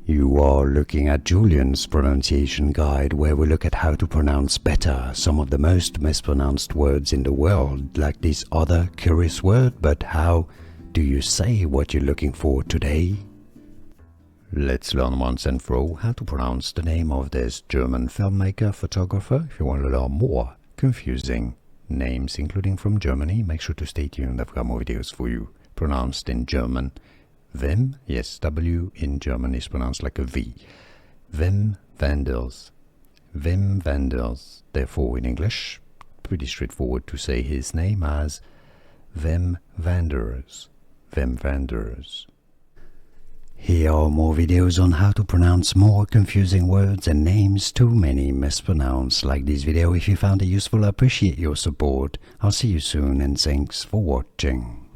You are looking at Julian's pronunciation guide, where we look at how to pronounce better some of the most mispronounced words in the world, like this other curious word. But how do you say what you're looking for today? Let's learn once and for all how to pronounce the name of this German filmmaker, photographer. If you want to learn more confusing names, including from Germany, make sure to stay tuned. I've got more videos for you pronounced in German. Wim, yes, W in German is pronounced like a V. Wim Wenders. Wim Wenders. Therefore, in English, pretty straightforward to say his name as Wim Wenders. Wim Wenders. Here are more videos on how to pronounce more confusing words and names too many mispronounced. Like this video if you found it useful. I appreciate your support. I'll see you soon and thanks for watching.